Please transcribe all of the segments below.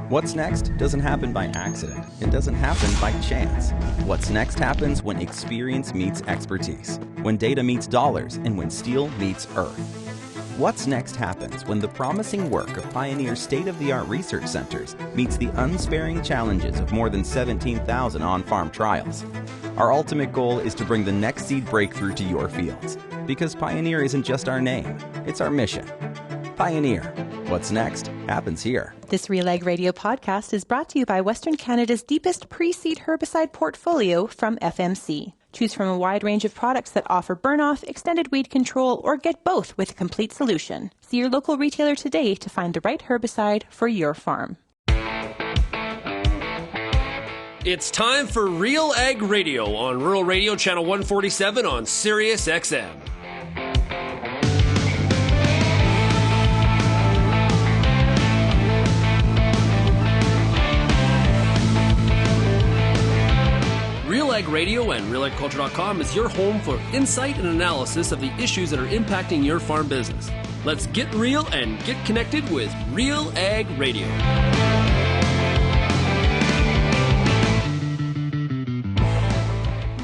What's next doesn't happen by accident. It doesn't happen by chance. What's next happens when experience meets expertise, when data meets dollars, and when steel meets earth. What's next happens when the promising work of Pioneer's state-of-the-art research centers meets the unsparing challenges of more than 17,000 on-farm trials. Our ultimate goal is to bring the next seed breakthrough to your fields, because Pioneer isn't just our name, it's our mission. Pioneer. What's next happens here. This RealAg Radio podcast is brought to you by Western Canada's deepest pre-seed herbicide portfolio from FMC. Choose from a wide range of products that offer burn-off, extended weed control, or get both with a complete solution. See your local retailer today to find the right herbicide for your farm. It's time for RealAg Radio on Rural Radio Channel 147 on Sirius XM. RealAg Radio and RealAgriculture.com is your home for insight and analysis of the issues that are impacting your farm business. Let's get real and get connected with RealAg Radio.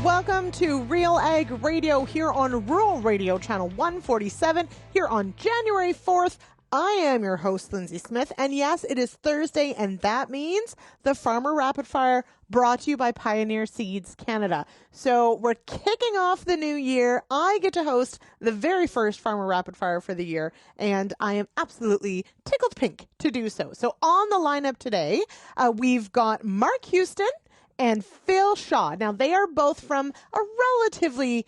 Welcome to RealAg Radio here on Rural Radio Channel 147 here on January 4th. I am your host, Lyndsey Smith, and yes, it is Thursday, and that means the Farmer Rapid Fire brought to you by Pioneer Seeds Canada. So we're kicking off the new year. I get to host the very first Farmer Rapid Fire for the year, and I am absolutely tickled pink to do so. So on the lineup today, we've got Mark Huston and Phil Shaw. Now, they are both from a relatively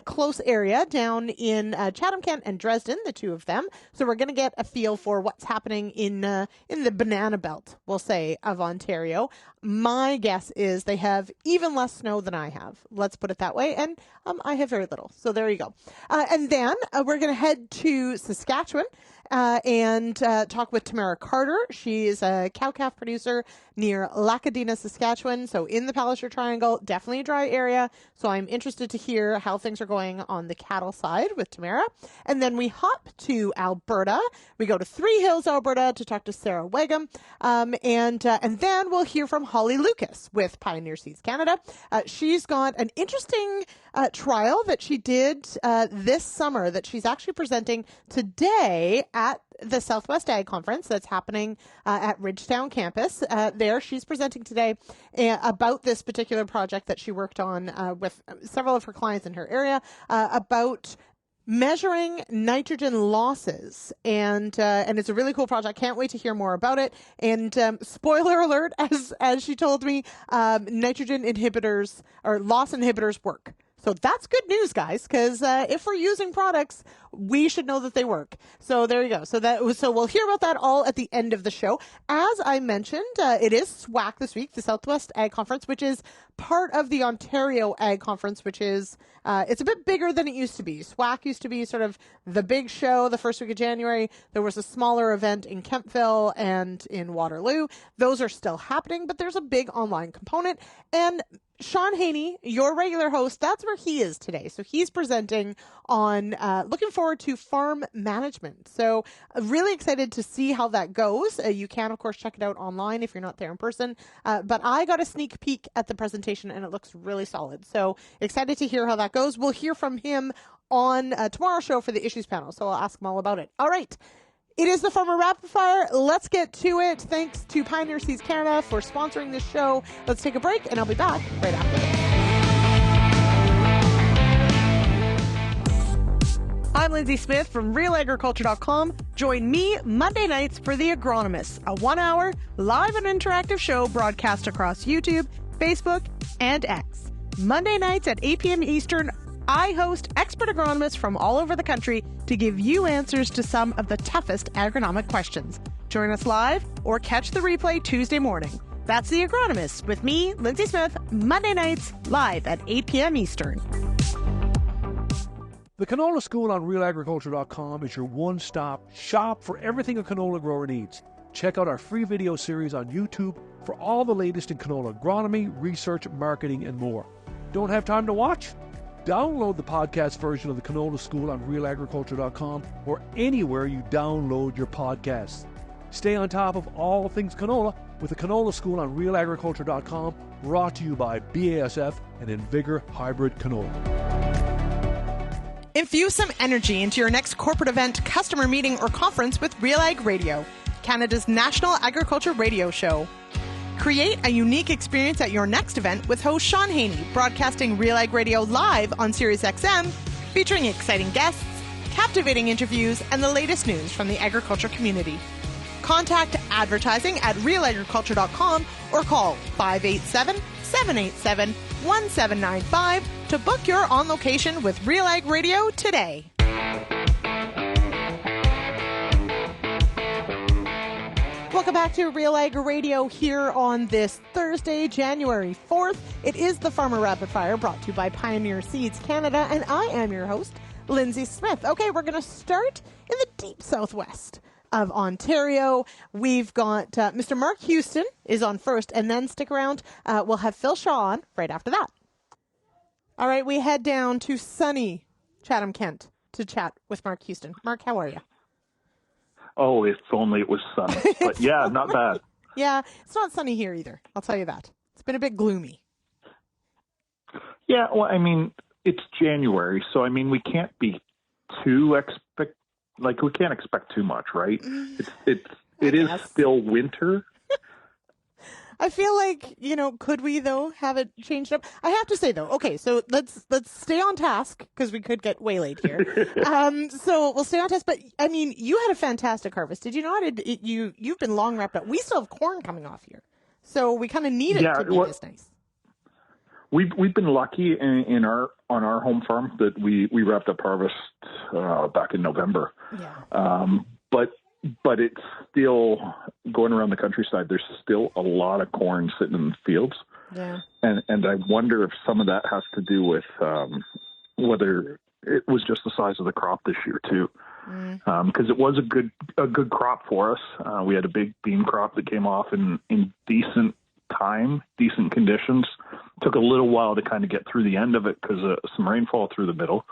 close area down in Chatham-Kent and Dresden, the two of them. So we're going to get a feel for what's happening in the banana belt, we'll say, of Ontario. My guess is they have even less snow than I have. Let's put it that way. And I have very little. So there you go. And then we're going to head to Saskatchewan and talk with Tamara Carter. She is a cow-calf producer near Lacadena, Saskatchewan. So in the Palliser Triangle, definitely a dry area. So I'm interested to hear how things are going on the cattle side with Tamara. And then we hop to Alberta. We go to Three Hills, Alberta to talk to Sarah Weigum. And then we'll hear from Holly Loucas with Pioneer Seeds Canada. She's got an interesting trial that she did this summer that she's actually presenting today at the Southwest Ag Conference that's happening at Ridgetown campus. There, she's presenting today about this particular project that she worked on with several of her clients in her area about measuring nitrogen losses, and it's a really cool project. Can't wait to hear more about it. And spoiler alert, as she told me, nitrogen inhibitors or loss inhibitors work. So that's good news, guys, because if we're using products, we should know that they work. So there you go. So we'll hear about that all at the end of the show. As I mentioned, it is SWAC this week, the Southwest Ag Conference, which is part of the Ontario Ag Conference, which is it's a bit bigger than it used to be. SWAC used to be sort of the big show the first week of January. There was a smaller event in Kemptville and in Waterloo. Those are still happening, but there's a big online component. And Sean Haney, your regular host, that's where he is today. So he's presenting on looking forward to farm management. So really excited to see how that goes. You can, of course, check it out online if you're not there in person. But I got a sneak peek at the presentation, and it looks really solid. So excited to hear how that goes. We'll hear from him on tomorrow's show for the issues panel. So I'll ask him all about it. All right. It is the Farmer Rapid Fire. Let's get to it. Thanks to Pioneer Seeds Canada for sponsoring this show. Let's take a break, and I'll be back right after this. I'm Lyndsey Smith from RealAgriculture.com. Join me Monday nights for The Agronomist, a 1-hour live and interactive show broadcast across YouTube, Facebook, and X. Monday nights at 8 p.m. Eastern, I host expert agronomists from all over the country to give you answers to some of the toughest agronomic questions. Join us live or catch the replay Tuesday morning. That's The Agronomist with me, Lyndsey Smith, Monday nights live at 8 p.m. Eastern. The Canola School on RealAgriculture.com is your one-stop shop for everything a canola grower needs. Check out our free video series on YouTube for all the latest in canola agronomy, research, marketing, and more. Don't have time to watch? Download the podcast version of the Canola School on RealAgriculture.com or anywhere you download your podcasts. Stay on top of all things canola with the Canola School on RealAgriculture.com, brought to you by BASF and Invigor Hybrid Canola. Infuse some energy into your next corporate event, customer meeting, or conference with RealAg Radio, Canada's national agriculture radio show. Create a unique experience at your next event with host Sean Haney, broadcasting RealAg Radio live on SiriusXM, featuring exciting guests, captivating interviews, and the latest news from the agriculture community. Contact advertising at realagriculture.com or call 587-787-1795 to book your on location with RealAg Radio today. Welcome back to RealAg Radio here on this Thursday, January 4th. It is the Farmer Rapid Fire, brought to you by Pioneer Seeds Canada, and I am your host, Lyndsey Smith. Okay, we're going to start in the deep southwest of Ontario. We've got Mr. Mark Huston is on first, and then stick around. We'll have Phil Shaw on right after that. All right, we head down to sunny Chatham-Kent to chat with Mark Huston. Mark, how are you? Oh, if only it was sunny. But yeah, not bad. Yeah, it's not sunny here either. I'll tell you that. It's been a bit gloomy. Yeah, well, I mean, it's January, so I mean, we can't be too we can't expect too much, right? It is still winter. I feel like, could we, though, have it changed up? I have to say, though, okay, so let's stay on task, because we could get waylaid here. So we'll stay on task, but, I mean, you had a fantastic harvest. Did you not? You've been long wrapped up. We still have corn coming off here, so we kind of need it to be this nice. We've been lucky on our home farm that we wrapped up harvest back in November. Yeah. But it's still going around the countryside. There's still a lot of corn sitting in the fields. Yeah. And I wonder if some of that has to do with whether it was just the size of the crop this year too. Because it was a good crop for us. We had a big bean crop that came off in decent conditions. Took a little while to kind of get through the end of it because of some rainfall through the middle.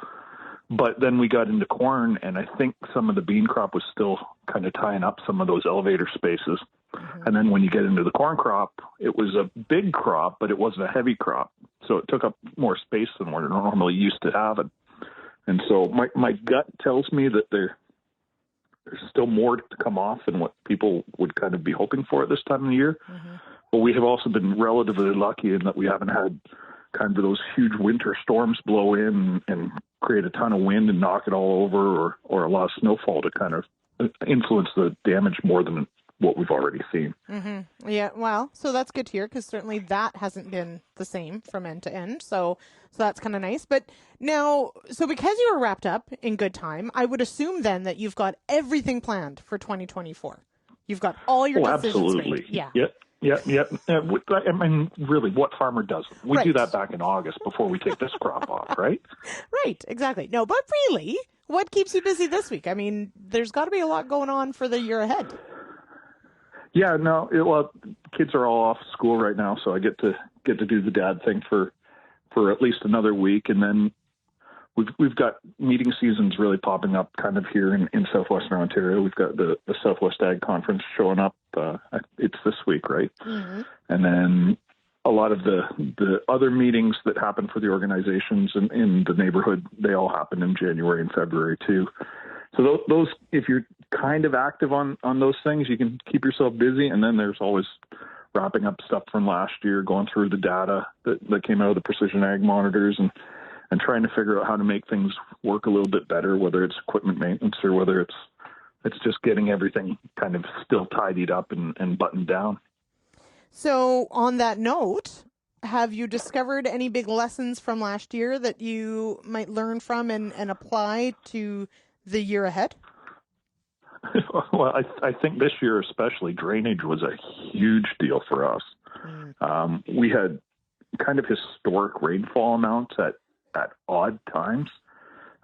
But then we got into corn, and I think some of the bean crop was still kind of tying up some of those elevator spaces. Mm-hmm. And then when you get into the corn crop, it was a big crop, but it wasn't a heavy crop. So it took up more space than we're normally used to having. And so my gut tells me that there's still more to come off than what people would kind of be hoping for at this time of the year. Mm-hmm. But we have also been relatively lucky in that we haven't had kind of those huge winter storms blow in and create a ton of wind and knock it all over, or a lot of snowfall to kind of influence the damage more than what we've already seen. Mm-hmm. Yeah, well, so that's good to hear, because certainly that hasn't been the same from end to end. So that's kind of nice. But now, so because you were wrapped up in good time, I would assume then that you've got everything planned for 2024. You've got all your decisions absolutely. Made. Yeah. Yeah. I mean, really, what farmer doesn't? We do that back in August before we take this crop off, right? Right, exactly. No, but really, what keeps you busy this week? I mean, there's got to be a lot going on for the year ahead. Yeah, no, kids are all off school right now, so I get to do the dad thing for at least another week, and then we've got meeting seasons really popping up kind of here in southwestern Ontario. We've got the Southwest Ag Conference showing up. It's this week, right? Mm-hmm. And then a lot of the other meetings that happen for the organizations in the neighborhood, they all happen in January and February too. So those, if you're kind of active on those things, you can keep yourself busy. And then there's always wrapping up stuff from last year, going through the data that came out of the precision ag monitors and trying to figure out how to make things work a little bit better, whether it's equipment maintenance or whether it's just getting everything kind of still tidied up and buttoned down. So on that note, have you discovered any big lessons from last year that you might learn from and apply to the year ahead? Well, I think this year especially, drainage was a huge deal for us. We had kind of historic rainfall amounts at odd times.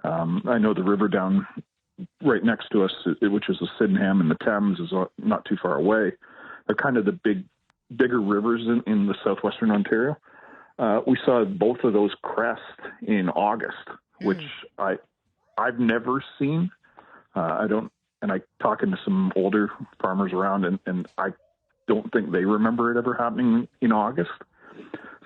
I know the river down right next to us, which is the Sydenham and the Thames, is not too far away. They're kind of the bigger rivers in the southwestern Ontario. We saw both of those crest in August, which I've never seen. I I talking to some older farmers around, and I don't think they remember it ever happening in August.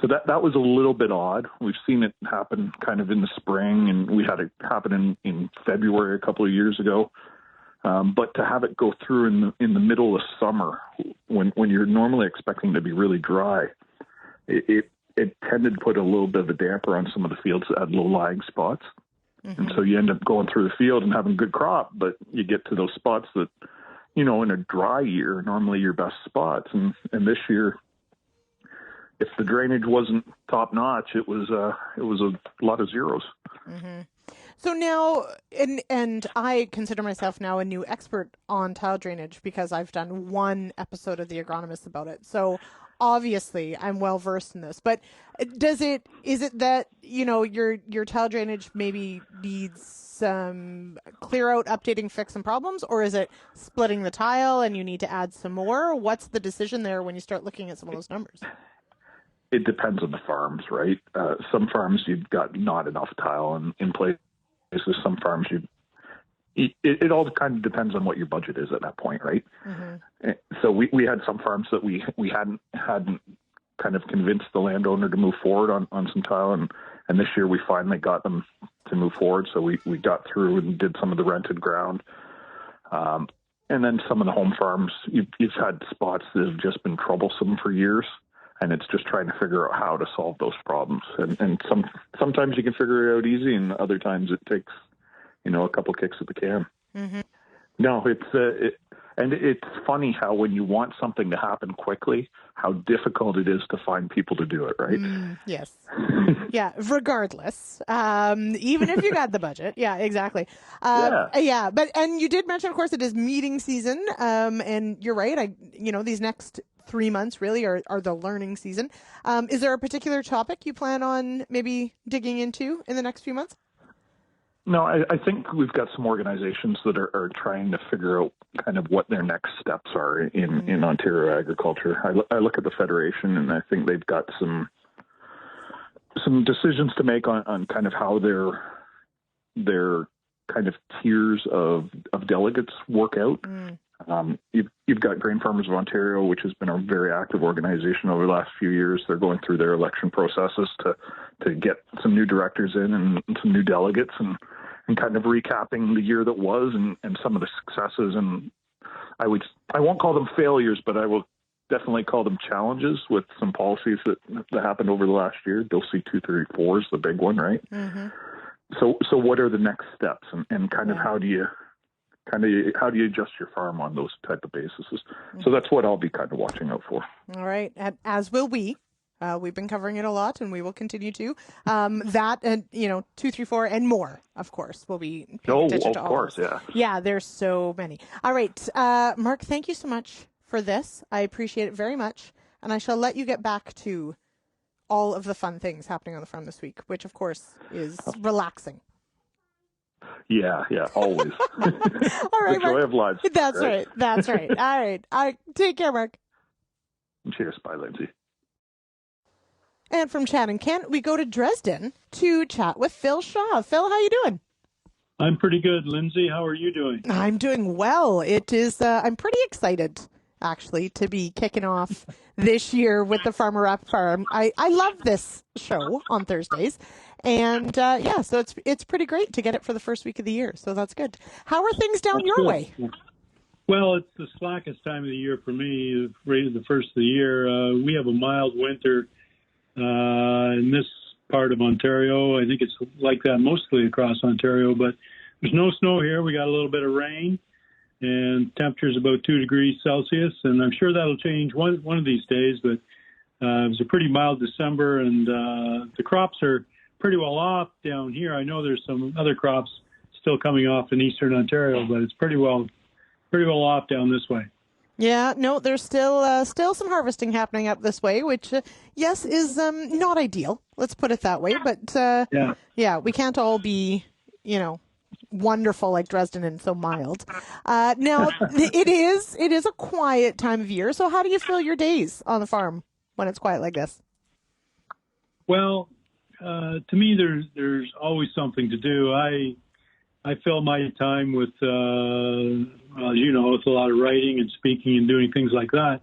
So that was a little bit odd. We've seen it happen kind of in the spring, and we had it happen in February a couple of years ago. But to have it go through in the middle of summer, when you're normally expecting to be really dry, it tended to put a little bit of a damper on some of the fields that had low-lying spots. Mm-hmm. And so you end up going through the field and having good crop, but you get to those spots that, in a dry year, normally your best spots. And this year, if the drainage wasn't top notch, it was a lot of zeros. Mm-hmm. So now, and I consider myself now a new expert on tile drainage because I've done one episode of The Agronomist about it. So obviously I'm well versed in this, but is it that, your tile drainage maybe needs some clear out, updating, fix some problems, or is it splitting the tile and you need to add some more? What's the decision there when you start looking at some of those numbers? It depends on the farms, right? Some farms you've got not enough tile in place. Some farms it all kind of depends on what your budget is at that point, right? Mm-hmm. So we had some farms that we hadn't kind of convinced the landowner to move forward on some tile, and this year we finally got them to move forward. So we got through and did some of the rented ground. And then some of the home farms, you've had spots that have just been troublesome for years, and it's just trying to figure out how to solve those problems. And sometimes you can figure it out easy, and other times it takes, a couple kicks at the can. Mm-hmm. No, it's funny how when you want something to happen quickly, how difficult it is to find people to do it, right? Yes. Yeah, regardless. Even if you got the budget. Yeah, exactly. Yeah. And you did mention, of course, it is meeting season. And you're right. These next 3 months really are the learning season. Is there a particular topic you plan on maybe digging into in the next few months? No, I think we've got some organizations that are trying to figure out kind of what their next steps are in Ontario agriculture. I look at the Federation, and I think they've got some decisions to make on kind of how their kind of tiers of delegates work out. You've got Grain Farmers of Ontario, which has been a very active organization over the last few years. They're going through their election processes to get some new directors in and some new delegates and kind of recapping the year that was and some of the successes. And I won't call them failures, but I will definitely call them challenges with some policies that happened over the last year. Bill C-234 is the big one, right? Mm-hmm. So what are the next steps and kind of how do you adjust your farm on those type of bases? Mm-hmm. So that's what I'll be kind of watching out for. All right. As will we. We've been covering it a lot, and we will continue to. That and 234 and more, of course, will be paying attention to all. Of course, yeah. Yeah, there's so many. All right, Mark, thank you so much for this. I appreciate it very much, and I shall let you get back to all of the fun things happening on the farm this week, which, of course, is relaxing. Yeah, always. All right, the joy of life. That's right. All right. Take care, Mark. Cheers. Bye, Lyndsey. And from Chatham-Kent, we go to Dresden to chat with Phil Shaw. Phil, how you doing? I'm pretty good, Lyndsey. How are you doing? I'm doing well. It is. I'm pretty excited, actually, to be kicking off this year with the Farmer Up Farm. I love this show on Thursdays, and so it's pretty great to get it for the first week of the year. So that's good. How are things down your way? Well, it's the slackest time of the year for me. The first of the year, we have a mild winter. In this part of Ontario, I think it's like that mostly across Ontario, but there's no snow here. We got a little bit of rain, and temperature's about 2 degrees Celsius, and I'm sure that'll change one of these days, but it was a pretty mild December, and the crops are pretty well off down here. I know there's some other crops still coming off in eastern Ontario, but it's pretty well off down this way. Yeah, no, there's still some harvesting happening up this way, which, yes, is not ideal. Let's put it that way. But, we can't all be, wonderful like Dresden and so mild. Now, it is a quiet time of year. So how do you fill your days on the farm when it's quiet like this? Well, to me, there's always something to do. I fill my time with, with a lot of writing and speaking and doing things like that.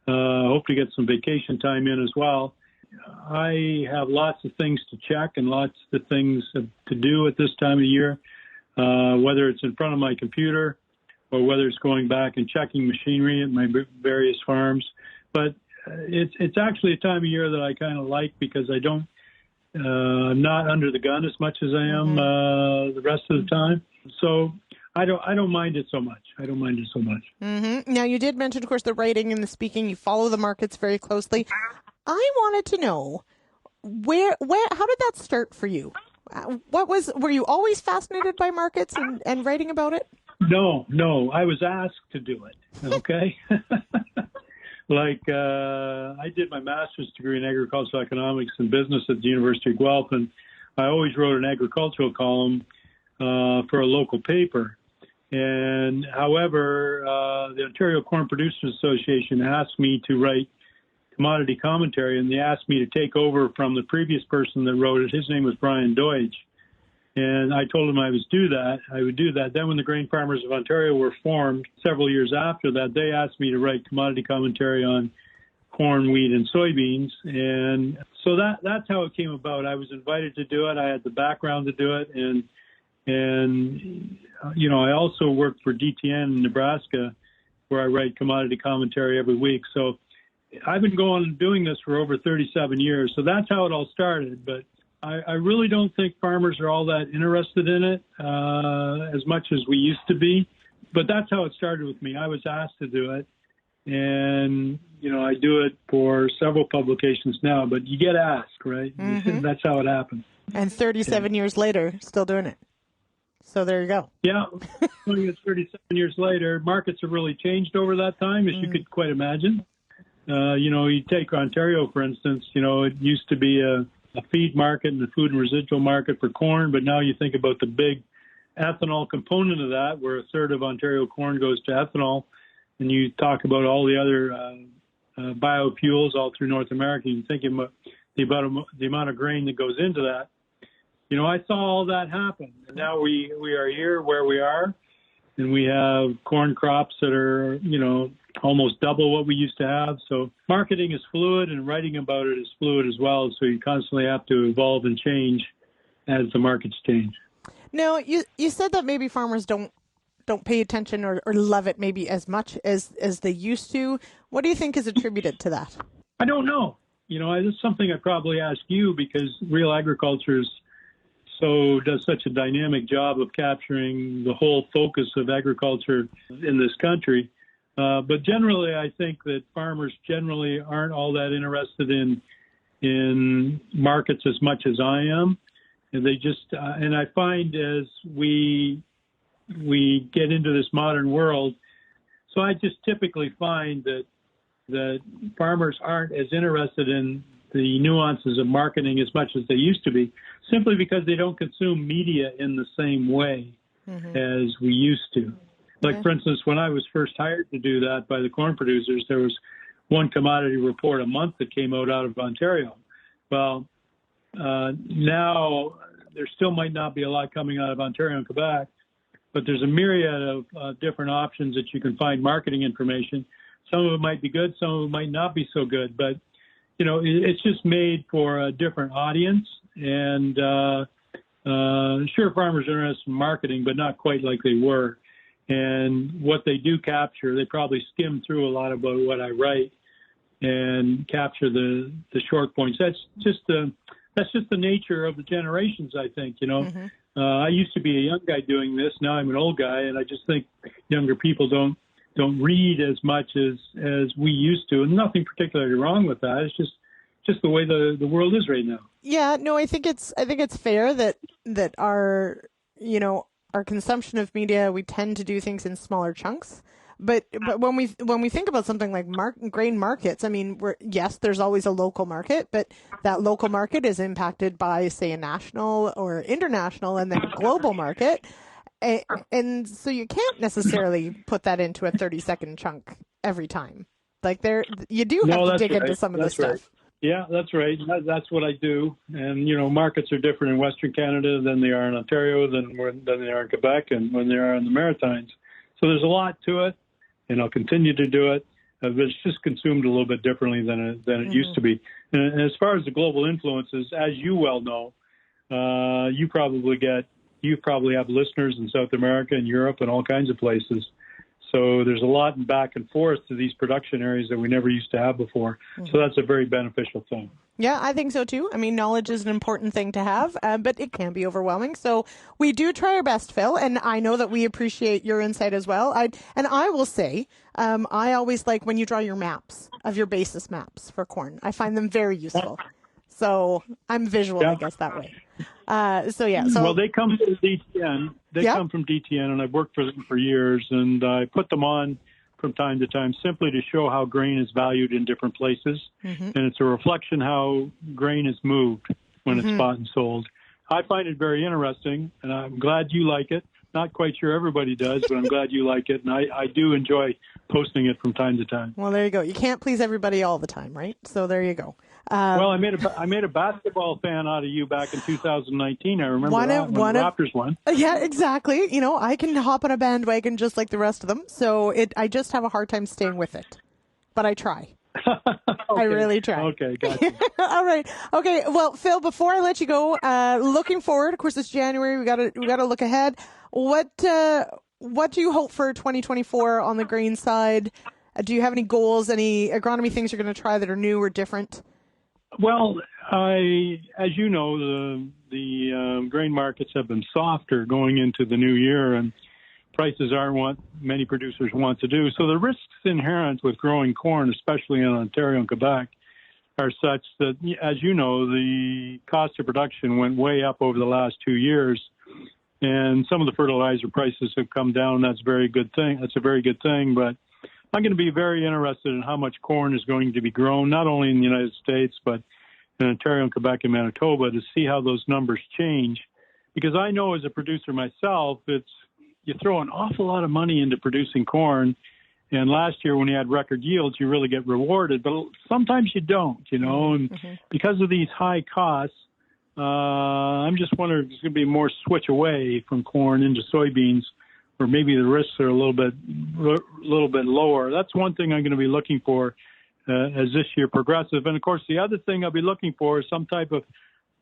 Hope to get some vacation time in as well. I have lots of things to check and lots of things to do at this time of year, whether it's in front of my computer or whether it's going back and checking machinery at my various farms. But it's actually a time of year that I kind of like because I'm not under the gun as much as I am the rest of the time. So I don't mind it so much. Mm-hmm. Now, you did mention, of course, the writing and the speaking. You follow the markets very closely. I wanted to know where how did that start for you? Were you always fascinated by markets and writing about it? No, I was asked to do it. Okay. I did my master's degree in agricultural economics and business at the University of Guelph, and I always wrote an agricultural column for a local paper. And however, the Ontario Corn Producers Association asked me to write commodity commentary, and they asked me to take over from the previous person that wrote it. His name was Brian Deutsch. And I told him I would do that. Then when the Grain Farmers of Ontario were formed several years after that, they asked me to write commodity commentary on corn, wheat, and soybeans. And so that's how it came about. I was invited to do it. I had the background to do it. And I also worked for DTN in Nebraska, where I write commodity commentary every week. So I've been doing this for over 37 years. So that's how it all started. But I really don't think farmers are all that interested in it as much as we used to be. But that's how it started with me. I was asked to do it. And, I do it for several publications now. But you get asked, right? Mm-hmm. That's how it happens. And 37 years later, still doing it. So there you go. Yeah. 37 years later, markets have really changed over that time, as you could quite imagine. You take Ontario, for instance, it used to be a feed market and a food and residual market for corn, but now you think about the big ethanol component of that, where a third of Ontario corn goes to ethanol, and you talk about all the other biofuels all through North America, you think about the amount of grain that goes into that. I saw all that happen, and now we are here where we are, and we have corn crops that are, almost double what we used to have. So marketing is fluid, and writing about it is fluid as well. So you constantly have to evolve and change as the markets change. Now, you said that maybe farmers don't pay attention or love it maybe as much as they used to. What do you think is attributed to that? I don't know. It's something I'd probably ask you, because Real Agriculture does such a dynamic job of capturing the whole focus of agriculture in this country. But generally, I think that farmers generally aren't all that interested in markets as much as I am. And they just, and I find as we get into this modern world, so I just typically find that farmers aren't as interested in the nuances of marketing as much as they used to be, simply because they don't consume media in the same way as we used to. Like, for instance, when I was first hired to do that by the corn producers, there was one commodity report a month that came out of Ontario. Well, now there still might not be a lot coming out of Ontario and Quebec, but there's a myriad of different options that you can find marketing information. Some of it might be good, some of it might not be so good, but it's just made for a different audience. And sure, farmers are interested in marketing, but not quite like they were. And what they do capture, they probably skim through a lot about what I write and capture the short points. That's just the nature of the generations, I think. I used to be a young guy doing this. Now I'm an old guy, and I just think younger people don't read as much as we used to, and nothing particularly wrong with that. It's just the way the world is right now. Yeah, no, I think it's fair that our consumption of media, we tend to do things in smaller chunks. But when we think about something like grain markets, I mean, there's always a local market, but that local market is impacted by, say, a national or international and then a global market. And so you can't necessarily put that into a 30-second chunk every time. Like you do have to dig into some of this stuff. Yeah, that's right. That's what I do. And, markets are different in Western Canada than they are in Ontario, than they are in Quebec, and when they are in the Maritimes. So there's a lot to it, and I'll continue to do it. But it's just consumed a little bit differently than it used to be. And as far as the global influences, as you well know, you probably have listeners in South America and Europe and all kinds of places. So there's a lot back and forth to these production areas that we never used to have before. So that's a very beneficial thing. Yeah, I think so too. I mean, knowledge is an important thing to have, but it can be overwhelming. So we do try our best, Phil, and I know that we appreciate your insight as well. I will say, I always like when you draw your maps of your basis maps for corn. I find them very useful. So I'm visual, I guess, that way. Well, they come from DTN. They come from DTN, and I've worked for them for years, and I put them on from time to time simply to show how grain is valued in different places. And it's a reflection how grain is moved when it's bought and sold. I find it very interesting, and I'm glad you like it. Not quite sure everybody does, but I'm glad you like it, and I do enjoy posting it from time to time. Well, there you go. You can't please everybody all the time, right? So there you go. Well, I made a basketball fan out of you back in 2019. I remember when the Raptors won. Yeah, exactly. I can hop on a bandwagon just like the rest of them. So I just have a hard time staying with it, but I try. Okay. I really try. Okay, gotcha. All right. Okay. Well, Phil, before I let you go, looking forward. Of course, it's January. We got to look ahead. What do you hope for 2024 on the grain side? Do you have any goals? Any agronomy things you're going to try that are new or different? Well, as you know, the grain markets have been softer going into the new year, and prices aren't what many producers want to do. So the risks inherent with growing corn, especially in Ontario and Quebec, are such that, as you know, the cost of production went way up over the last 2 years, and some of the fertilizer prices have come down. That's a very good thing. But I'm going to be very interested in how much corn is going to be grown, not only in the United States, but in Ontario and Quebec and Manitoba, to see how those numbers change. Because I know as a producer myself, you throw an awful lot of money into producing corn. And last year when you had record yields, you really get rewarded. But sometimes you don't, and because of these high costs, I'm just wondering if there's going to be more switch away from corn into soybeans, or maybe the risks are a little bit lower. That's one thing I'm going to be looking for as this year progresses. And, of course, the other thing I'll be looking for is some type of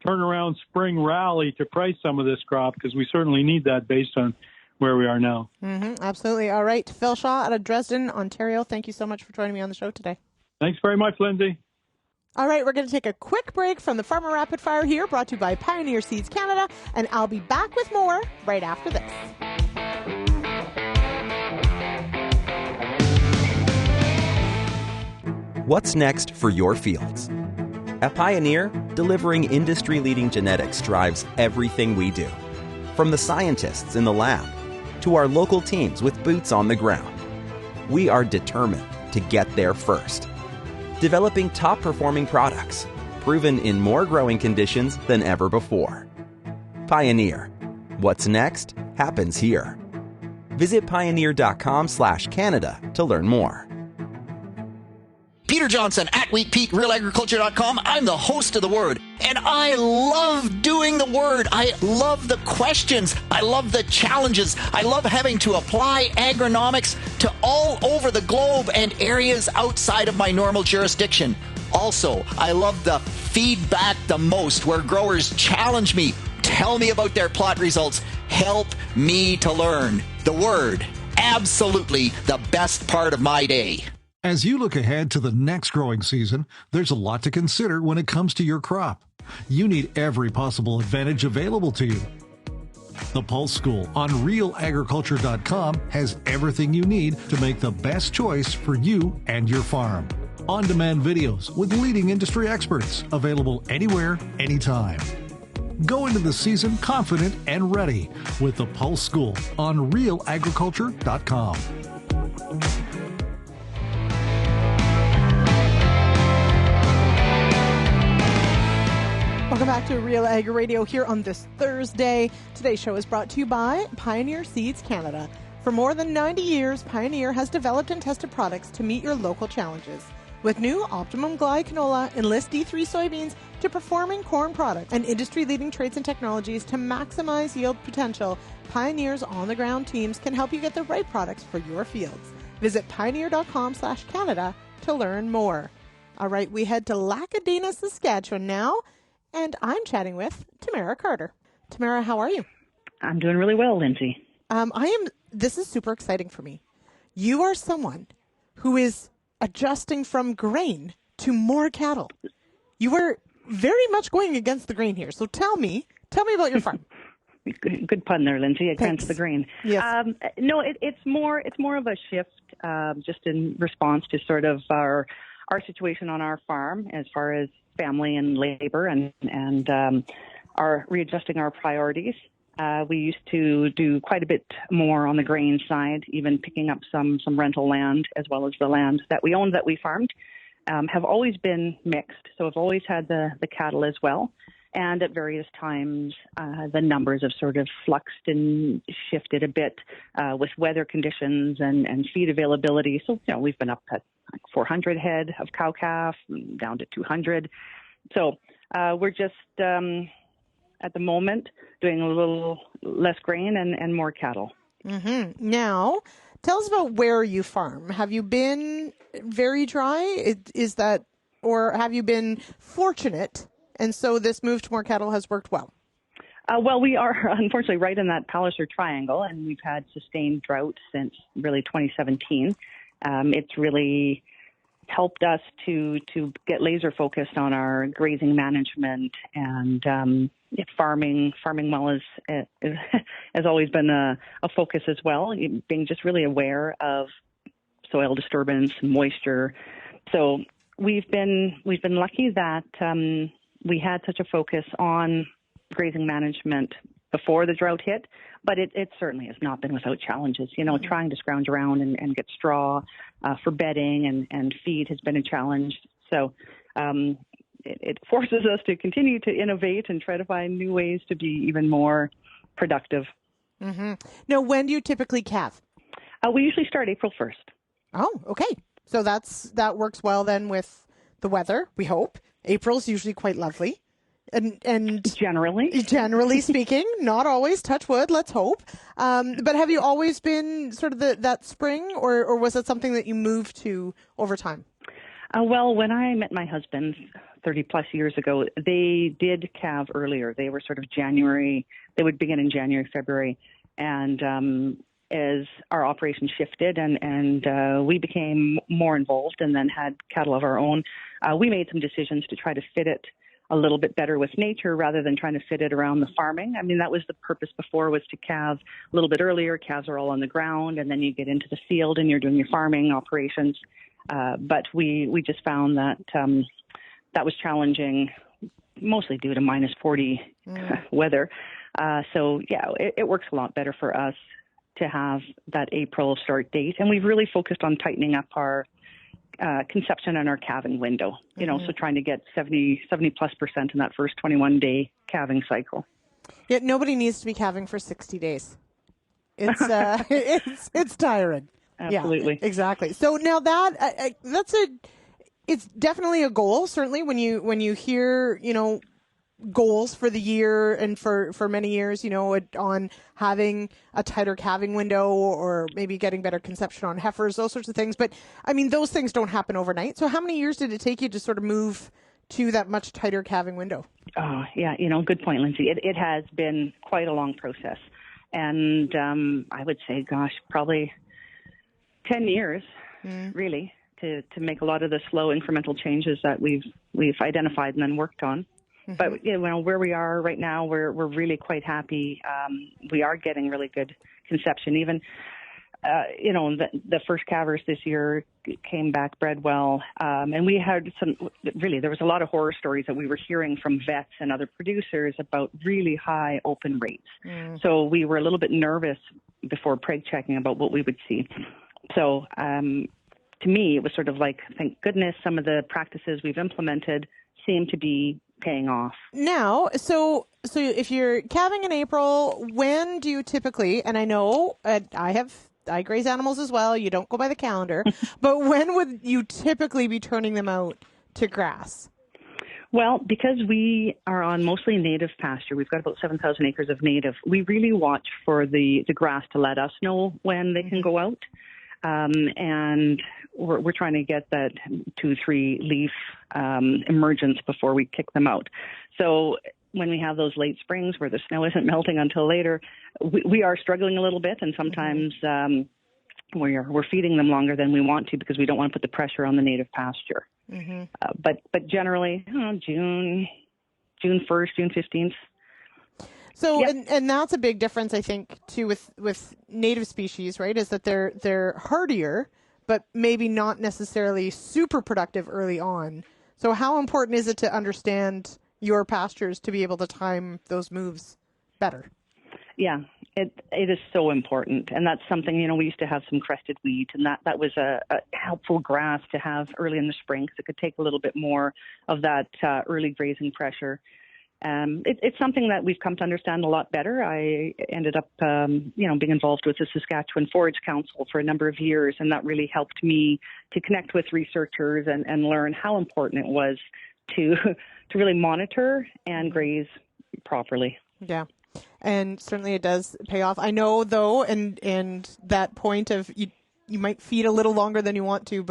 turnaround spring rally to price some of this crop, because we certainly need that based on where we are now. Absolutely. All right. Phil Shaw out of Dresden, Ontario, thank you so much for joining me on the show today. Thanks very much, Lyndsey. All right, we're going to take a quick break from the Farmer Rapid Fire here, brought to you by Pioneer Seeds Canada, and I'll be back with more right after this. What's next for your fields? At Pioneer, delivering industry-leading genetics drives everything we do. From the scientists in the lab to our local teams with boots on the ground. We are determined to get there first. Developing top-performing products, proven in more growing conditions than ever before. Pioneer. What's next happens here. Visit pioneer.com/Canada to learn more. Peter Johnson at WheatPete, RealAgriculture.com. I'm the host of The Word, and I love doing The Word. I love the questions. I love the challenges. I love having to apply agronomics to all over the globe and areas outside of my normal jurisdiction. Also, I love the feedback the most, where growers challenge me, tell me about their plot results, help me to learn. The Word, absolutely the best part of my day. As you look ahead to the next growing season, there's a lot to consider when it comes to your crop. You need every possible advantage available to you. The Pulse School on RealAgriculture.com has everything you need to make the best choice for you and your farm. On-demand videos with leading industry experts, available anywhere, anytime. Go into the season confident and ready with the Pulse School on RealAgriculture.com. Welcome back to Real Ag Radio here on this Thursday. Today's show is brought to you by Pioneer Seeds Canada. For more than 90 years, Pioneer has developed and tested products to meet your local challenges. With new Optimum Glide canola, Enlist D3 soybeans to performing corn products and industry-leading traits and technologies to maximize yield potential, Pioneer's on-the-ground teams can help you get the right products for your fields. Visit pioneer.com/Canada to learn more. All right, we head to Lacadena, Saskatchewan now, and I'm chatting with Tamara Carter. Tamara, how are you? I'm doing really well, Lyndsey. This is super exciting for me. You are someone who is adjusting from grain to more cattle. You are very much going against the grain here. So tell me about your farm. Good pun there, Lyndsey. Against the grain. Yes. No, it's more of a shift, just in response to sort of our situation on our farm as far as family and labor and our readjusting our priorities. We used to do quite a bit more on the grain side, even picking up some rental land as well as the land that we owned that we farmed. Have always been mixed, so I've always had the cattle as well. And at various times, the numbers have sort of fluxed and shifted a bit with weather conditions and feed availability. So, we've been up at 400 head of cow-calf, down to 200. So we're just, at the moment, doing a little less grain and more cattle. Mm-hmm. Now, tell us about where you farm. Have you been very dry? Is that, or have you been fortunate? And so this move to more cattle has worked well. Well, we are unfortunately right in that Palliser Triangle, and we've had sustained drought since really 2017. It's really helped us to get laser focused on our grazing management, and farming well has always been a focus as well. Being just really aware of soil disturbance, moisture. So we've been lucky that we had such a focus on grazing management before the drought hit, but it certainly has not been without challenges. Trying to scrounge around and get straw for bedding and feed has been a challenge. So it forces us to continue to innovate and try to find new ways to be even more productive. Mm-hmm. Now, when do you typically calve? We usually start April 1st. Oh, okay. So that works well then with the weather, we hope. April's usually quite lovely. And generally speaking, not always, touch wood, let's hope. But have you always been sort of that spring, or was it something that you moved to over time? Well, when I met my husband 30 plus years ago, they did calve earlier. They were sort of January, they would begin in January, February. And as our operation shifted and we became more involved and then had cattle of our own, we made some decisions to try to fit it a little bit better with nature rather than trying to fit it around the farming. I mean, that was the purpose before, was to calve a little bit earlier. Calves are all on the ground, and then you get into the field and you're doing your farming operations. But we just found that that was challenging, mostly due to minus 40 weather. So, it works a lot better for us to have that April start date. And we've really focused on tightening up our conception and our calving window, so trying to get 70+% in that first 21-day calving cycle. Yet nobody needs to be calving for 60 days. It's it's tiring. Absolutely. Yeah, exactly. So now it's definitely a goal. Certainly when you hear, goals for the year and for many years, on having a tighter calving window or maybe getting better conception on heifers, those sorts of things. But I mean, those things don't happen overnight. So how many years did it take you to sort of move to that much tighter calving window? Oh, yeah. Good point, Lyndsey. It has been quite a long process. And I would say, probably 10 years, really, to make a lot of the slow incremental changes that we've identified and then worked on. Mm-hmm. But where we are right now, we're really quite happy. We are getting really good conception. Even the first calvers this year came back bred well, and we had there was a lot of horror stories that we were hearing from vets and other producers about really high open rates. So we were a little bit nervous before preg checking about what we would see. So to me, it was sort of like, thank goodness, some of the practices we've implemented seem to be paying off. Now, so if you're calving in April, when do you typically, and I know I have I graze animals as well. You don't go by the calendar. But when would you typically be turning them out to grass? Well, because we are on mostly native pasture, we've got about 7,000 acres of native, we really watch for the grass to let us know when they can go out. And we're trying to get that 2-3 leaf emergence before we kick them out. So when we have those late springs where the snow isn't melting until later, we are struggling a little bit, and sometimes we're feeding them longer than we want to because we don't want to put the pressure on the native pasture. But generally, June 1st, June 15th. So, Yep. and that's a big difference, I think, too, with native species, right? Is that they're hardier, but maybe not necessarily super productive early on. So how important is it to understand your pastures to be able to time those moves better? Yeah, it is so important. And that's something, we used to have some crested wheat, and that was a helpful grass to have early in the spring because it could take a little bit more of that early grazing pressure. It's something that we've come to understand a lot better. I ended up, being involved with the Saskatchewan Forage Council for a number of years, and that really helped me to connect with researchers and learn how important it was to really monitor and graze properly. Yeah, and certainly it does pay off. I know, though, and that point of you might feed a little longer than you want to,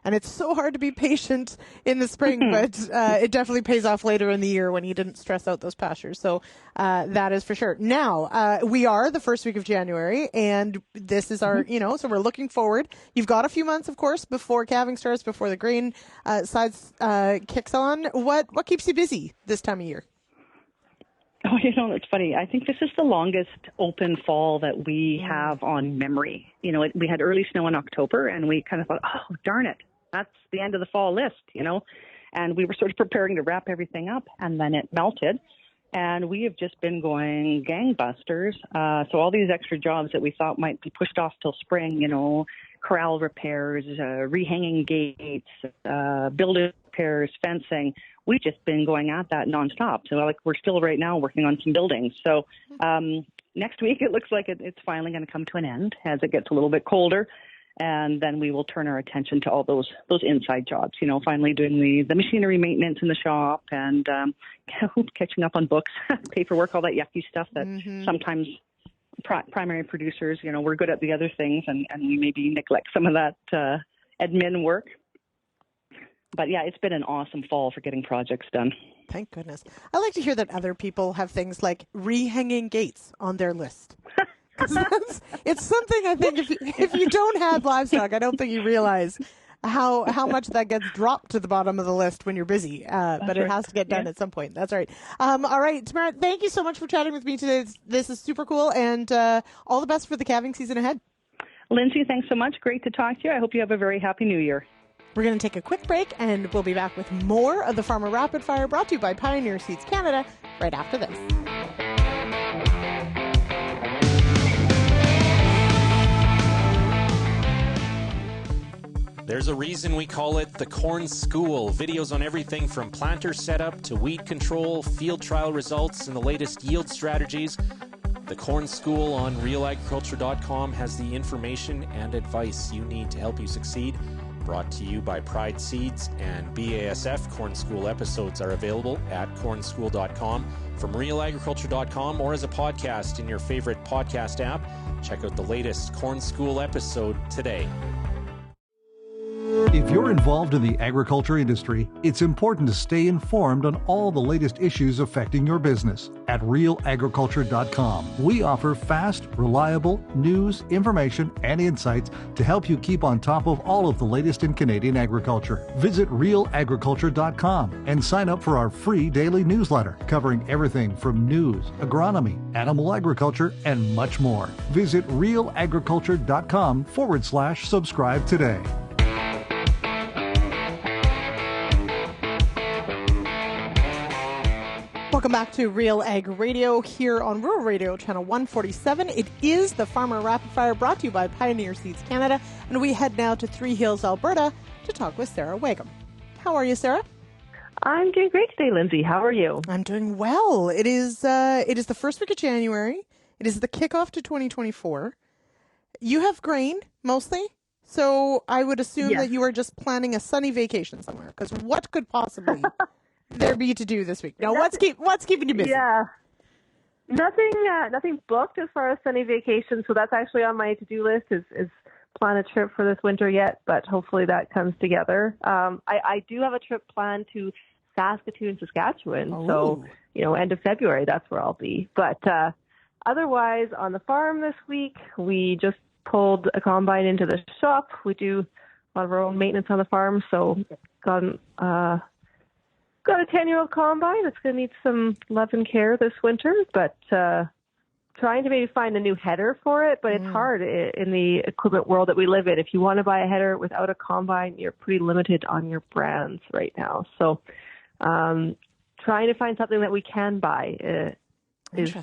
and it's so hard to be patient in the spring, but it definitely pays off later in the year when you didn't stress out those pastures. So that is for sure. Now, we are the first week of January, and this is our, so we're looking forward. You've got a few months, of course, before calving starts, before the grain size kicks on. What keeps you busy this time of year? Oh, it's funny. I think this is the longest open fall that we have on memory. We had early snow in October, and we kind of thought, oh, darn it. That's the end of the fall list, and we were sort of preparing to wrap everything up, and then it melted, and we have just been going gangbusters. So all these extra jobs that we thought might be pushed off till spring, corral repairs, rehanging gates, building repairs, fencing, we've just been going at that nonstop. So we're still right now working on some buildings. So next week it looks like it's finally going to come to an end as it gets a little bit colder. And then we will turn our attention to all those inside jobs, finally doing the machinery maintenance in the shop and catching up on books, paperwork, all that yucky stuff that sometimes primary producers, we're good at the other things and we maybe neglect some of that admin work. But yeah, it's been an awesome fall for getting projects done. Thank goodness. I like to hear that other people have things like rehanging gates on their list. It's something I think if you don't have livestock, I don't think you realize how much that gets dropped to the bottom of the list when you're busy. But it has to get done at some point. That's right. All right, Tamara, thank you so much for chatting with me today. This is super cool, and all the best for the calving season ahead. Lyndsey, thanks so much. Great to talk to you. I hope you have a very happy New Year. We're going to take a quick break, and we'll be back with more of the Farmer Rapid Fire brought to you by Pioneer Seeds Canada right after this. There's a reason we call it the Corn School. Videos on everything from planter setup to weed control, field trial results, and the latest yield strategies. The Corn School on RealAgriculture.com has the information and advice you need to help you succeed. Brought to you by Pride Seeds and BASF. Corn School episodes are available at cornschool.com, from RealAgriculture.com, or as a podcast in your favorite podcast app. Check out the latest Corn School episode today. If you're involved in the agriculture industry, it's important to stay informed on all the latest issues affecting your business. At RealAgriculture.com, we offer fast, reliable news, information, and insights to help you keep on top of all of the latest in Canadian agriculture. Visit RealAgriculture.com and sign up for our free daily newsletter covering everything from news, agronomy, animal agriculture, and much more. Visit RealAgriculture.com/subscribe today. Welcome back to Real Ag Radio here on Rural Radio Channel 147. It is the Farmer Rapid Fire brought to you by Pioneer Seeds Canada, and we head now to Three Hills, Alberta to talk with Sarah Weigum. How are you, Sarah? I'm doing great today, Lyndsey. How are you? I'm doing well. It is the first week of January. It is the kickoff to 2024. You have grain, mostly. So I would assume Yes. that you are just planning a sunny vacation somewhere. Because what could possibly there be to do this week? Now, what's keeping you busy? Yeah. Nothing booked as far as sunny vacation. So that's actually on my to-do list is plan a trip for this winter yet, but hopefully that comes together. I do have a trip planned to Saskatoon, Saskatchewan. Oh. So, end of February, that's where I'll be. But otherwise, on the farm this week, we just pulled a combine into the shop. We do a lot of our own maintenance on the farm, so got a 10-year-old combine. It's going to need some love and care this winter, but trying to maybe find a new header for it, but it's hard in the equipment world that we live in. If you want to buy a header without a combine, you're pretty limited on your brands right now. So trying to find something that we can buy is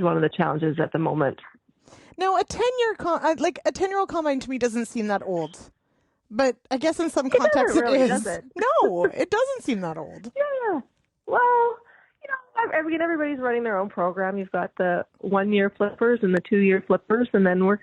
one of the challenges at the moment. Now, a 10-year-old combine to me doesn't seem that old. But I guess in some contexts really, it is. does it? No, it doesn't seem that old. Yeah. Well, everybody's running their own program. You've got the 1-year flippers and the 2-year flippers, and then we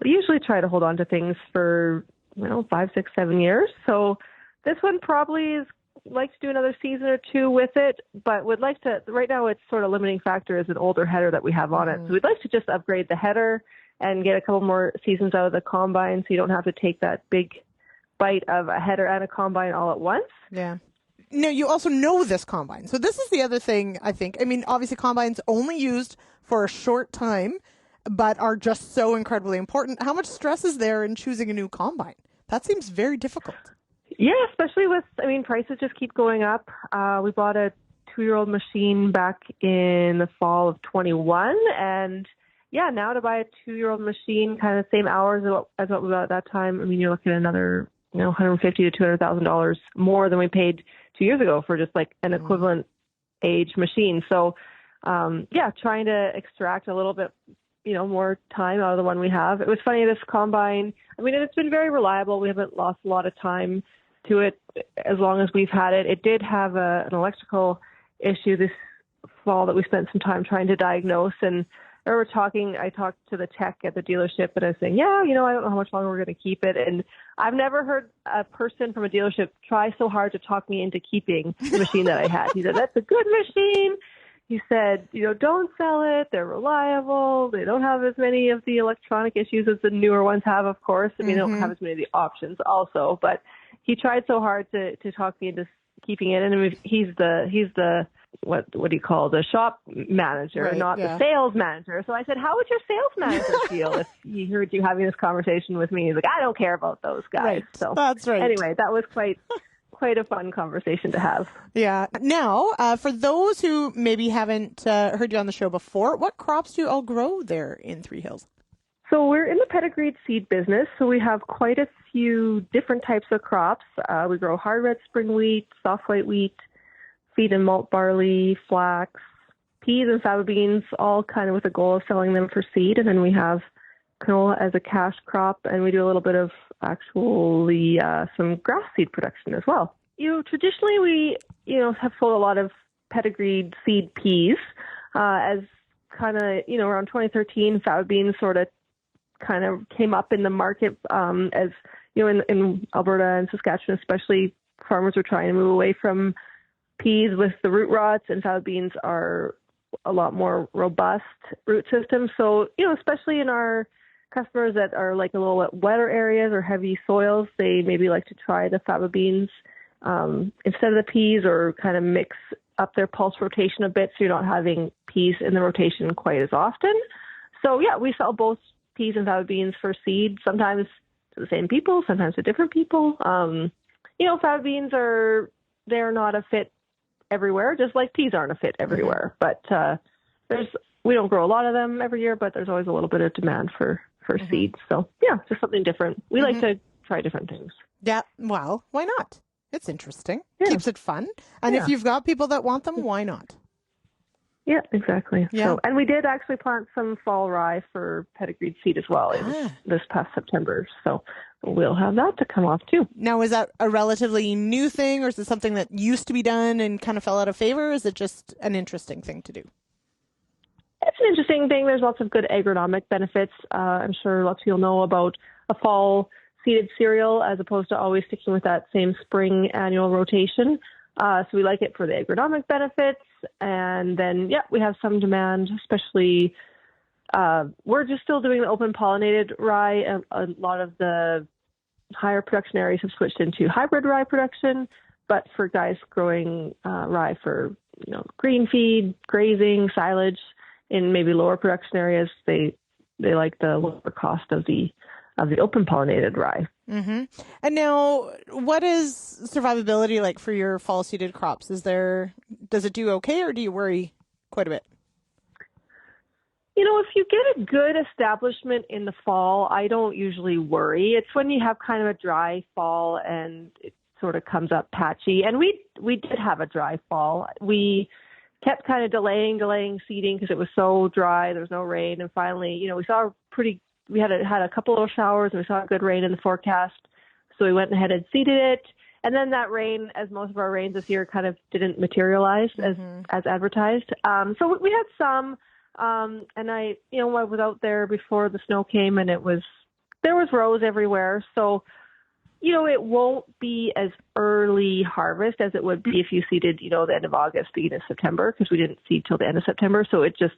usually try to hold on to things for 5, 6, 7 years. So this one probably is like to do another season or two with it, but would like to. Right now, it's sort of limiting factor is an older header that we have on it. So we'd like to just upgrade the header and get a couple more seasons out of the combine, so you don't have to take that big bite of a header and a combine all at once. Yeah. No, you also know this combine. So this is the other thing, I think. I mean, obviously combines only used for a short time, but are just so incredibly important. How much stress is there in choosing a new combine? That seems very difficult. Yeah, especially with, prices just keep going up. We bought a 2-year-old machine back in the fall of 21, and now to buy a 2-year-old machine, kind of same hours as what we bought at that time. you're looking at another, $150,000 to $200,000 more than we paid 2 years ago for just like an equivalent age machine. So, trying to extract a little bit, more time out of the one we have. It was funny, this combine, it's been very reliable. We haven't lost a lot of time to it as long as we've had it. It did have an electrical issue this fall that we spent some time trying to diagnose, and I talked to the tech at the dealership, and I was saying, I don't know how much longer we're going to keep it. And I've never heard a person from a dealership try so hard to talk me into keeping the machine that I had. He said, that's a good machine. He said, don't sell it. They're reliable. They don't have as many of the electronic issues as the newer ones have, of course. They don't have as many of the options also. But he tried so hard to talk me into keeping it. And he's the what do you call the shop manager, right, not the sales manager. So I said, how would your sales manager feel if he heard you having this conversation with me? He's like, I don't care about those guys. Right. So that's right. Anyway, that was quite a fun conversation to have. Yeah. Now, for those who maybe haven't heard you on the show before, what crops do you all grow there in Three Hills? So we're in the pedigreed seed business, so we have quite a few different types of crops. We grow hard red spring wheat, soft white wheat, feed and malt barley, flax, peas and faba beans, all kind of with the goal of selling them for seed. And then we have canola as a cash crop, and we do a little bit of actually some grass seed production as well. Traditionally we, have sold a lot of pedigreed seed peas as kind of, around 2013, faba beans sort of kind of came up in the market as, in Alberta and Saskatchewan especially, farmers were trying to move away from peas with the root rots, and faba beans are a lot more robust root systems. So, especially in our customers that are like a little wetter areas or heavy soils, they maybe like to try the faba beans instead of the peas, or kind of mix up their pulse rotation a bit so you're not having peas in the rotation quite as often. So, we sell both peas and faba beans for seed, sometimes to the same people, sometimes to different people. Faba beans they're not a fit everywhere, just like peas aren't a fit everywhere. But we don't grow a lot of them every year, but there's always a little bit of demand for seeds. So just something different. We like to try different things. Yeah, well, why not? It's interesting. Keeps it fun. And if you've got people that want them, why not? Yeah, exactly. Yeah. So, and we did actually plant some fall rye for pedigreed seed as well this past September. So we'll have that to come off too. Now, is that a relatively new thing, or is it something that used to be done and kind of fell out of favor? Or is it just an interesting thing to do? It's an interesting thing. There's lots of good agronomic benefits. I'm sure lots of people know about a fall seeded cereal as opposed to always sticking with that same spring annual rotation. So we like it for the agronomic benefits. And then, we have some demand, especially we're just still doing the open pollinated rye. A lot of the higher production areas have switched into hybrid rye production. But for guys growing rye for green feed, grazing, silage in maybe lower production areas, they like the lower cost of the open pollinated rye. Mm-hmm. And now, what is survivability like for your fall seeded crops? Does it do okay, or do you worry quite a bit? If you get a good establishment in the fall, I don't usually worry. It's when you have kind of a dry fall and it sort of comes up patchy. And we did have a dry fall. We kept kind of delaying seeding because it was so dry. There was no rain. And finally, we had a couple little showers and we saw good rain in the forecast. So we went ahead and seeded it. And then that rain, as most of our rains this year, kind of didn't materialize as advertised. So we had some. And I was out there before the snow came, and there was rows everywhere. So, it won't be as early harvest as it would be if you seeded, the end of August, beginning of September, because we didn't seed till the end of September. So it just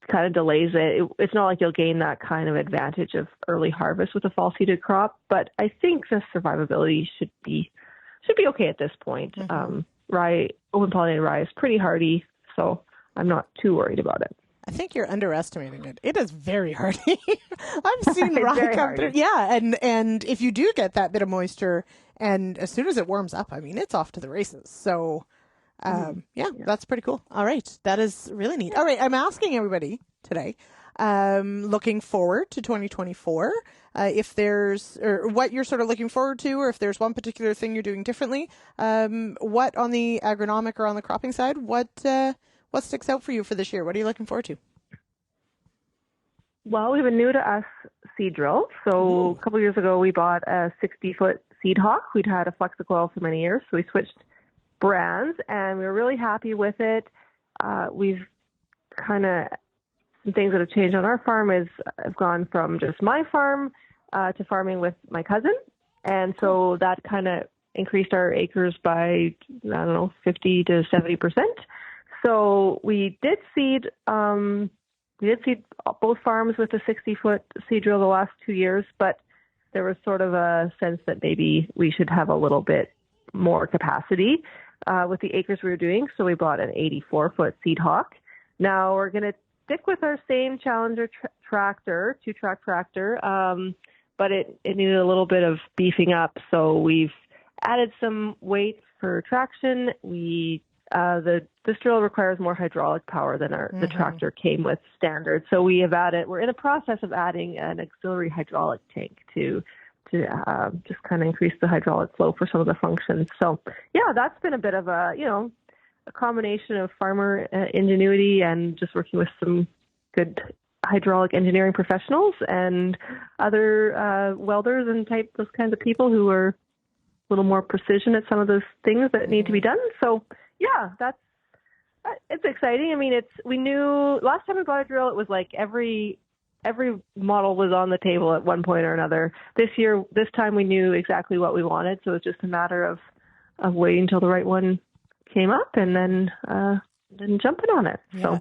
kind of delays it. It's not like you'll gain that kind of advantage of early harvest with a fall seeded crop. But I think the survivability should be okay at this point. Open pollinated rye is pretty hardy, so I'm not too worried about it. I think you're underestimating it. It is very hardy. I've seen rye come through. Yeah, and if you do get that bit of moisture, and as soon as it warms up, it's off to the races. So, that's pretty cool. All right, that is really neat. All right, I'm asking everybody today, looking forward to 2024, if there's, or what you're sort of looking forward to, or if there's one particular thing you're doing differently. What on the agronomic or on the cropping side, what sticks out for you for this year? What are you looking forward to? Well, we have a new to us seed drill. So a couple of years ago, we bought a 60-foot seed hawk. We'd had a Flexicoil for many years, so we switched brands, and we were really happy with it. We've kind of, some things that have changed on our farm is I've gone from just my farm to farming with my cousin. And so that kind of increased our acres by, 50 to 70%. So we did seed both farms with a 60-foot seed drill the last 2 years, but there was sort of a sense that maybe we should have a little bit more capacity with the acres we were doing. So we bought an 84-foot seed hawk. Now we're going to stick with our same Challenger tractor, 2-track tractor, but it needed a little bit of beefing up. So we've added some weight for traction. This drill requires more hydraulic power than the tractor came with standard. So we're in the process of adding an auxiliary hydraulic tank to just kind of increase the hydraulic flow for some of the functions. So that's been a bit of a combination of farmer ingenuity and just working with some good hydraulic engineering professionals and other welders and those kinds of people who are a little more precision at some of those things that need to be done. So it's exciting. We knew last time we bought a drill, it was like every model was on the table at one point or another. This time we knew exactly what we wanted, so it's just a matter of waiting until the right one came up and then jumping on it. Yeah. So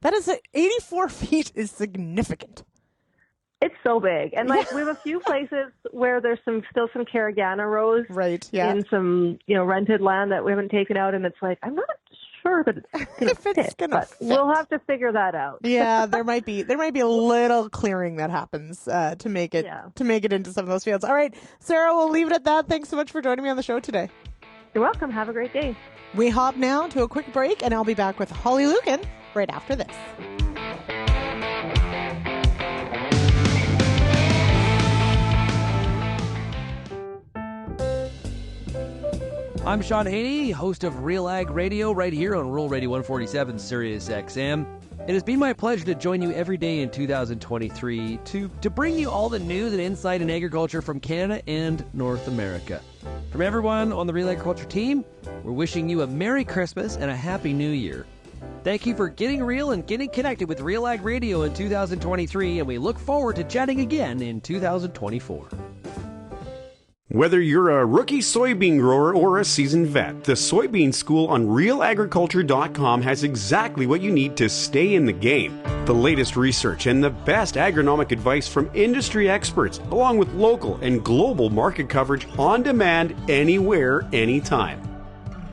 that is 84 feet is significant. It's so big, and we have a few places where there's still some Caragana rows, right? Yeah, in some rented land that we haven't taken out, and it's like I'm not sure that it's gonna fit. We'll have to figure that out. Yeah, there might be a little clearing that happens to make it into some of those fields. All right, Sarah, we'll leave it at that. Thanks so much for joining me on the show today. You're welcome. Have a great day. We hop now to a quick break, and I'll be back with Holly Loucas right after this. I'm Sean Haney, host of RealAg Radio, right here on Rural Radio 147 Sirius XM. It has been my pleasure to join you every day in 2023 to bring you all the news and insight in agriculture from Canada and North America. From everyone on the Real Agriculture team, we're wishing you a Merry Christmas and a Happy New Year. Thank you for getting real and getting connected with RealAg Radio in 2023, and we look forward to chatting again in 2024. Whether you're a rookie soybean grower or a seasoned vet, the Soybean School on RealAgriculture.com has exactly what you need to stay in the game. The latest research and the best agronomic advice from industry experts, along with local and global market coverage on demand, anywhere, anytime.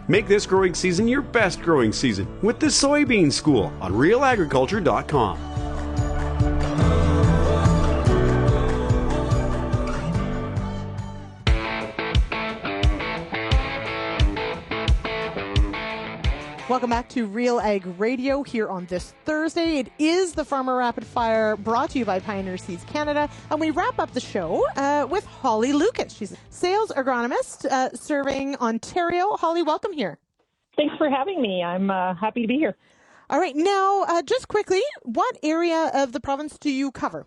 Make this growing season your best growing season with the Soybean School on RealAgriculture.com. Welcome back to Real Ag Radio here on this Thursday. It is the Farmer Rapid Fire brought to you by Pioneer Seeds Canada. And we wrap up the show with Holly Loucas. She's a sales agronomist serving Ontario. Holly, welcome here. Thanks for having me. I'm happy to be here. All right. Now, just quickly, what area of the province do you cover?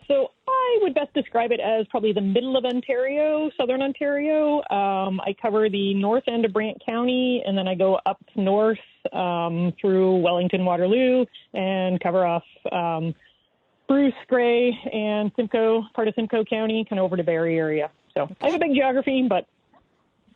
So I would best describe it as probably the middle of Ontario, southern Ontario. I cover the north end of Brant County, and then I go up north through Wellington, Waterloo, and cover off Bruce, Grey, and Simcoe, part of Simcoe County, kind of over to Barrie area. So I have a big geography, but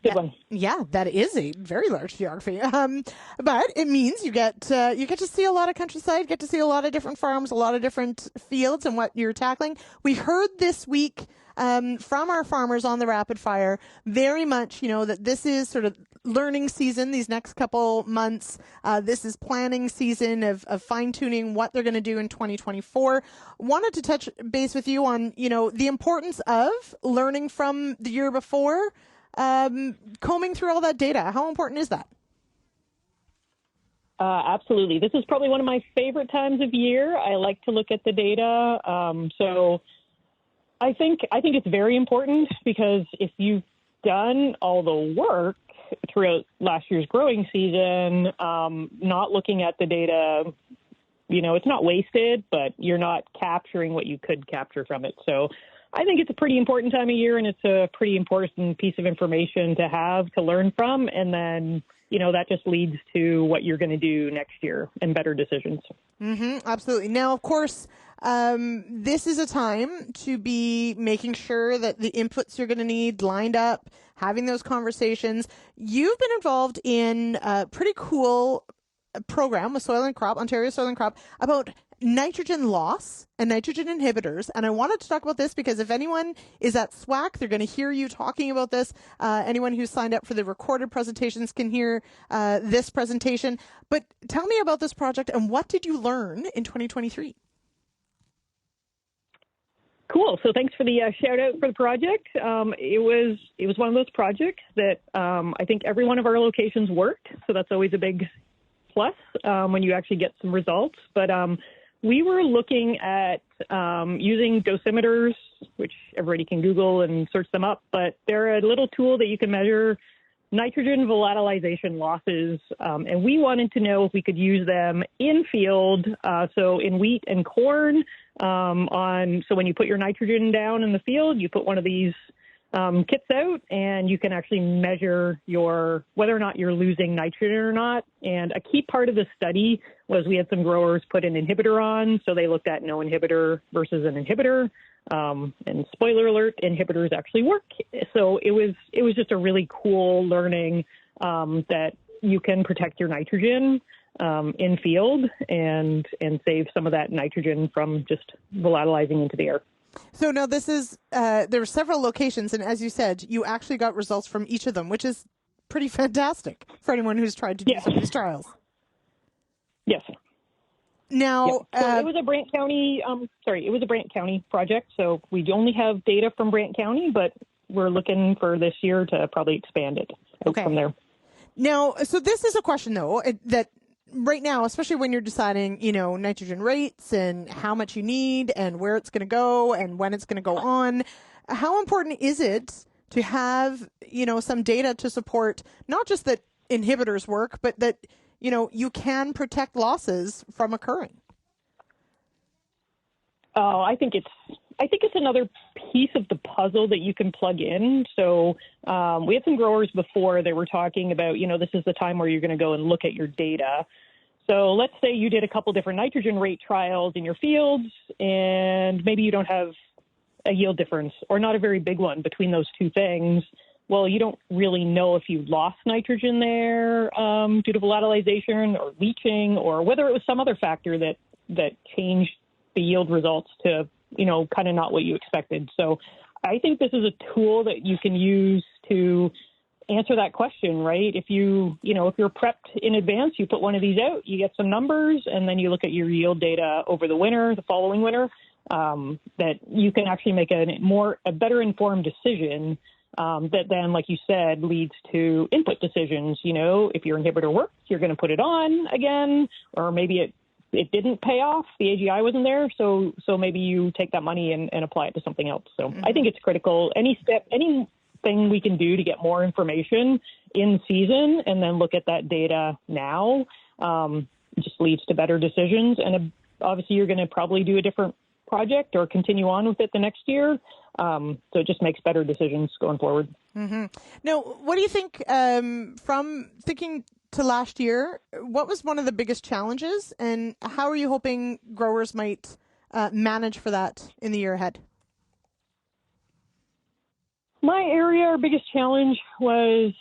good one. Yeah, that is a very large geography. But it means you get to see a lot of countryside, get to see a lot of different farms, a lot of different fields and what you're tackling. We heard this week from our farmers on the Rapid Fire very much, that this is sort of learning season these next couple months. This is planning season of fine-tuning what they're going to do in 2024. Wanted to touch base with you on, the importance of learning from the year before. Combing through all that data. How important is that? Absolutely. This is probably one of my favorite times of year. I like to look at the data. So I think it's very important because if you've done all the work throughout last year's growing season, not looking at the data, it's not wasted, but you're not capturing what you could capture from it. So I think it's a pretty important time of year, and it's a pretty important piece of information to have to learn from. And then, that just leads to what you're going to do next year and better decisions. Mm-hmm, absolutely. Now, of course, this is a time to be making sure that the inputs you're going to need lined up, having those conversations. You've been involved in a pretty cool program with Ontario Soil and Crop, about nitrogen loss and nitrogen inhibitors. And I wanted to talk about this because if anyone is at SWAC, they're going to hear you talking about this. Anyone who's signed up for the recorded presentations can hear this presentation. But tell me about this project and what did you learn in 2023? Cool. So thanks for the shout out for the project. It was one of those projects that I think every one of our locations worked. So that's always a big plus when you actually get some results. But we were looking at using dosimeters, which everybody can Google and search them up, but they're a little tool that you can measure nitrogen volatilization losses. And we wanted to know if we could use them in field, so in wheat and corn. So when you put your nitrogen down in the field, you put one of these kits out, and you can actually measure whether or not you're losing nitrogen or not. And a key part of the study was we had some growers put an inhibitor on, so they looked at no inhibitor versus an inhibitor. And spoiler alert, inhibitors actually work. So it was just a really cool learning that you can protect your nitrogen in field and save some of that nitrogen from just volatilizing into the air. So now this is, there were several locations, and as you said, you actually got results from each of them, which is pretty fantastic for anyone who's tried to do some of these trials. Yes. Now, so it was a Brant County, it was a Brant County project, so we only have data from Brant County, but we're looking for this year to probably expand it from there. Now, so this is a question, though, that right now, especially when you're deciding, nitrogen rates and how much you need and where it's going to go and when it's going to go on, how important is it to have, some data to support not just that inhibitors work, but that, you can protect losses from occurring? Oh, I think I think it's another piece of the puzzle that you can plug in. So we had some growers before that were talking about, this is the time where you're going to go and look at your data. So let's say you did a couple different nitrogen rate trials in your fields, and maybe you don't have a yield difference or not a very big one between those two things. Well, you don't really know if you lost nitrogen there due to volatilization or leaching, or whether it was some other factor that changed the yield results to, kind of not what you expected. So I think this is a tool that you can use to answer that question, right? If you're prepped in advance, you put one of these out, you get some numbers, and then you look at your yield data over the following winter, that you can actually make a better informed decision that then, like you said, leads to input decisions. If your inhibitor works, you're going to put it on again, or maybe it didn't pay off. The AGI wasn't there, so maybe you take that money and apply it to something else. So I think it's critical. Anything we can do to get more information in season and then look at that data now just leads to better decisions. And obviously, you're going to probably do a different project or continue on with it the next year. So it just makes better decisions going forward. Mm-hmm. Now, what do you think from thinking to last year, what was one of the biggest challenges, and how are you hoping growers might manage for that in the year ahead? My area, our biggest challenge was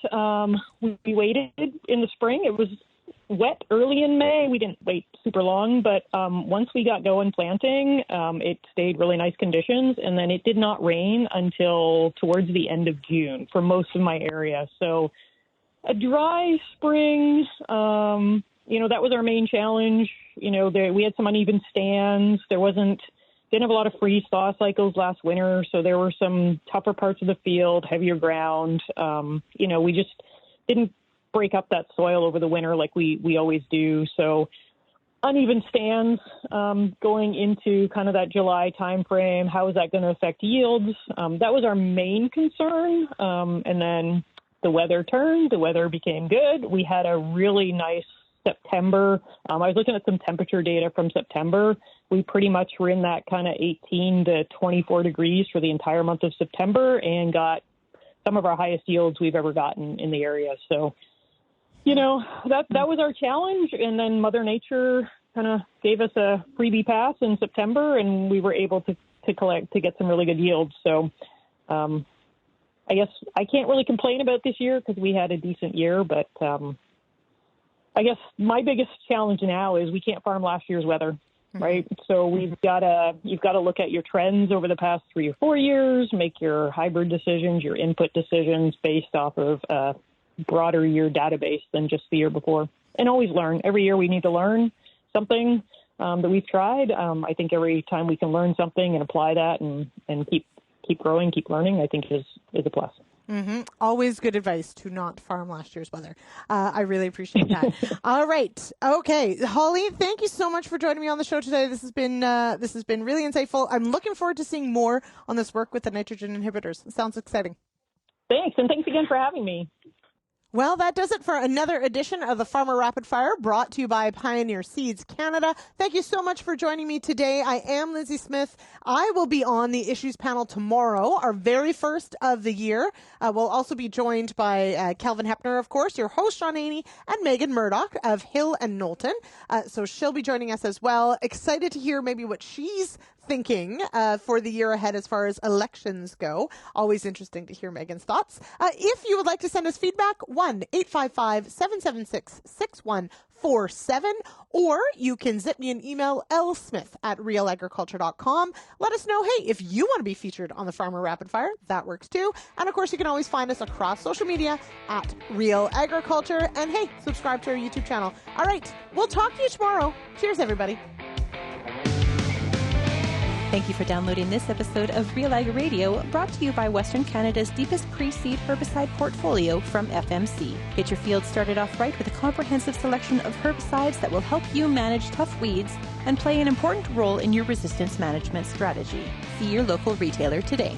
we waited in the spring. It was wet early in May. We didn't wait super long, but once we got going planting, it stayed really nice conditions, and then it did not rain until towards the end of June for most of my area. So a dry spring, that was our main challenge. We had some uneven stands. Didn't have a lot of freeze-thaw cycles last winter, so there were some tougher parts of the field, heavier ground. We just didn't break up that soil over the winter like we always do. So uneven stands going into kind of that July timeframe. How is that going to affect yields? That was our main concern. And then the weather turned. The weather became good. We had a really nice September. I was looking at some temperature data from September. We pretty much were in that kind of 18 to 24 degrees for the entire month of September and got some of our highest yields we've ever gotten in the area. So, that was our challenge. And then Mother Nature kind of gave us a freebie pass in September, and we were able to get some really good yields. So I guess I can't really complain about this year because we had a decent year, but I guess my biggest challenge now is we can't farm last year's weather, right? So you've got to look at your trends over the past 3 or 4 years, make your hybrid decisions, your input decisions based off of a broader year database than just the year before, and always learn. Every year we need to learn something that we've tried. I think every time we can learn something and apply that and keep growing, keep learning, I think is a plus. Mm-hmm. Always good advice to not farm last year's weather. I really appreciate that. All right. Okay. Holly, thank you so much for joining me on the show today. This has been really insightful. I'm looking forward to seeing more on this work with the nitrogen inhibitors. It sounds exciting. Thanks. And thanks again for having me. Well, that does it for another edition of the Farmer Rapid Fire, brought to you by Pioneer Seeds Canada. Thank you so much for joining me today. I am Lyndsey Smith. I will be on the Issues panel tomorrow, our very first of the year. We'll also be joined by Calvin Hepner, of course, your host, Sean Haney, and Megan Murdoch of Hill and Knowlton. So she'll be joining us as well. Excited to hear maybe what she's thinking for the year ahead as far as elections go. Always interesting to hear Megan's thoughts. If you would like to send us feedback, 1-855-776-6147, or you can zip me an email, lsmith@realagriculture.com. Let us know, hey, if you want to be featured on the Farmer Rapid Fire, that works too. And of course, you can always find us across social media at Real Agriculture. And hey, subscribe to our YouTube channel. All right, we'll talk to you tomorrow. Cheers, everybody. Thank you for downloading this episode of RealAg Radio, brought to you by Western Canada's deepest pre-seed herbicide portfolio from FMC. Get your field started off right with a comprehensive selection of herbicides that will help you manage tough weeds and play an important role in your resistance management strategy. See your local retailer today.